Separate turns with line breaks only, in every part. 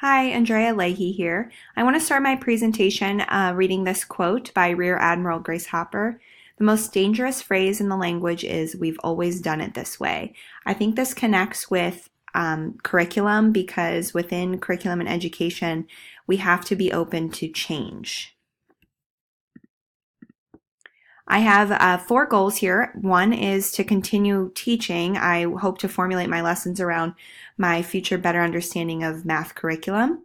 Hi, Andrea Leahy here. I want to start my presentation reading this quote by Rear Admiral Grace Hopper. The most dangerous phrase in the language is, "We've always done it this way." I think this connects with curriculum because within curriculum and education, we have to be open to change. I have four goals here. One is to continue teaching. I hope to formulate my lessons around my future better understanding of math curriculum.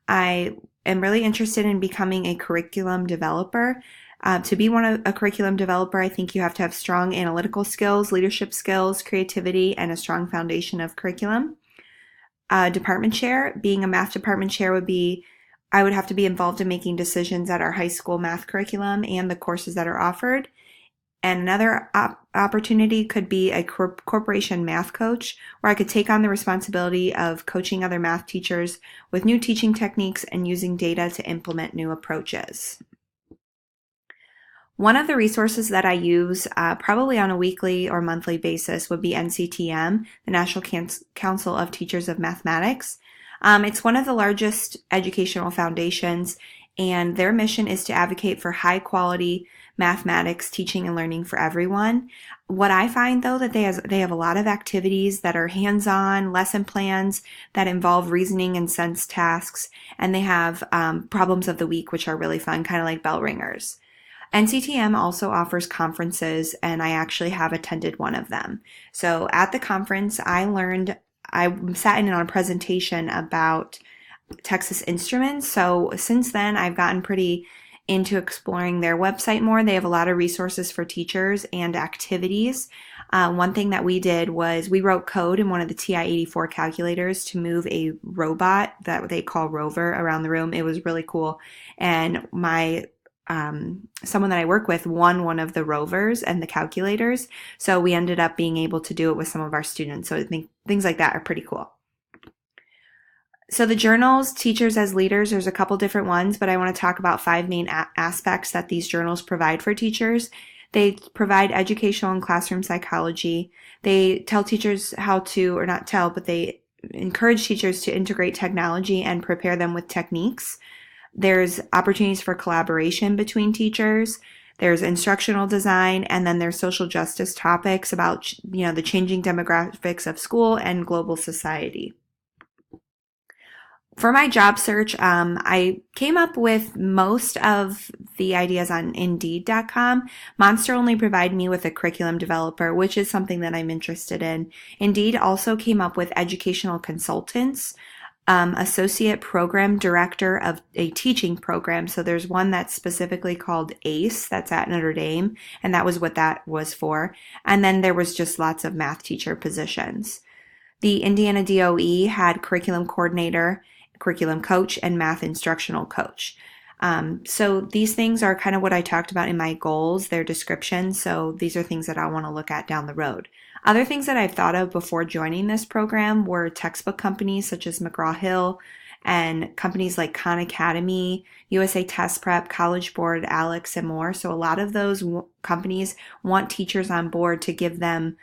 I am really interested in becoming a curriculum developer. To be a curriculum developer, I think you have to have strong analytical skills, leadership skills, creativity, and a strong foundation of curriculum. Department chair, being a math department chair I would have to be involved in making decisions at our high school math curriculum and the courses that are offered. And another opportunity could be a corporation math coach, where I could take on the responsibility of coaching other math teachers with new teaching techniques and using data to implement new approaches. One of the resources that I use probably on a weekly or monthly basis would be NCTM, the National Council of Teachers of Mathematics. It's one of the largest educational foundations, and their mission is to advocate for high quality mathematics teaching and learning for everyone. What I find though, that they have a lot of activities that are hands-on, lesson plans that involve reasoning and sense tasks, and they have problems of the week, which are really fun, kind of like bell ringers. NCTM also offers conferences, and I actually have attended one of them. So at the conference, I sat in on a presentation about Texas Instruments. So since then, I've gotten pretty into exploring their website more. They have a lot of resources for teachers and activities. One thing that we did was we wrote code in one of the TI-84 calculators to move a robot that they call Rover around the room. It was really cool. And someone that I work with won one of the rovers and the calculators. So we ended up being able to do it with some of our students. So I think things like that are pretty cool. So the journals, Teachers as Leaders, there's a couple different ones, but I want to talk about five main aspects that these journals provide for teachers. They provide educational and classroom psychology. They tell teachers but they encourage teachers to integrate technology and prepare them with techniques. There's opportunities for collaboration between teachers. There's instructional design, and then there's social justice topics about, the changing demographics of school and global society. For my job search, I came up with most of the ideas on Indeed.com. Monster only provided me with a curriculum developer, which is something that I'm interested in. Indeed also came up with educational consultants, associate program director of a teaching program. So there's one that's specifically called ACE, that's at Notre Dame, and that was what that was for. And then there was just lots of math teacher positions. The Indiana DOE had curriculum coordinator, curriculum coach, and math instructional coach. So these things are kind of what I talked about in my goals, their descriptions. So these are things that I want to look at down the road. Other things that I've thought of before joining this program were textbook companies such as McGraw-Hill and companies like Khan Academy, USA Test Prep, College Board, ALEX, and more. So a lot of those companies want teachers on board to give them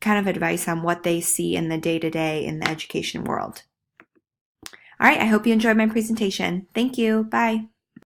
kind of advice on what they see in the day-to-day in the education world. All right, I hope you enjoyed my presentation. Thank you. Bye.